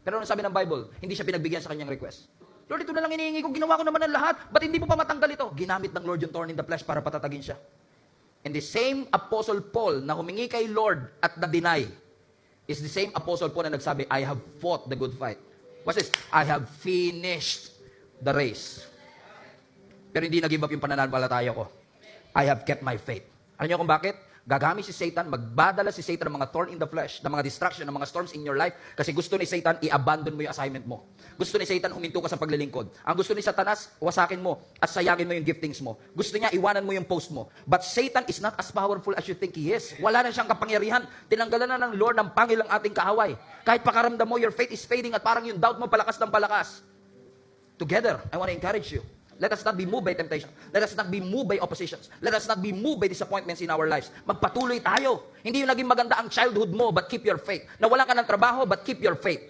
Pero ano sabi ng Bible? Hindi siya pinagbigyan sa kanyang request. Lord, ito na lang inihingi ko, ginawa ko naman ang lahat. Ba't hindi mo pa matanggal ito? Ginamit ng Lord yung thorn in the flesh para patatagin siya. And the same Apostle Paul na humingi kay Lord at na-deny is the same Apostle Paul na nagsabi, I have fought the good fight. What's this? I have finished the race. Pero hindi nag-give up yung pananampalataya ko. I have kept my faith. Alam niyo kung bakit? Gagamit si Satan, magbadala si Satan ng mga thorn in the flesh, ng mga distraction, ng mga storms in your life, kasi gusto ni Satan, i-abandon mo yung assignment mo. Gusto ni Satan, huminto ka sa paglilingkod. Ang gusto ni Satanas, wasakin mo at sayangin mo yung giftings mo. Gusto niya, iwanan mo yung post mo. But Satan is not as powerful as you think he is. Wala na siyang kapangyarihan. Tinanggalan na ng Lord ng pangil ang ating kahaway. Kahit pakaramdam mo, your faith is fading at parang yung doubt mo palakas ng palakas. Together, I want to encourage you. Let us not be moved by temptation. Let us not be moved by oppositions. Let us not be moved by disappointments in our lives. Magpatuloy tayo. Hindi yung naging maganda ang childhood mo, but keep your faith. Nawalan ka ng trabaho, but keep your faith.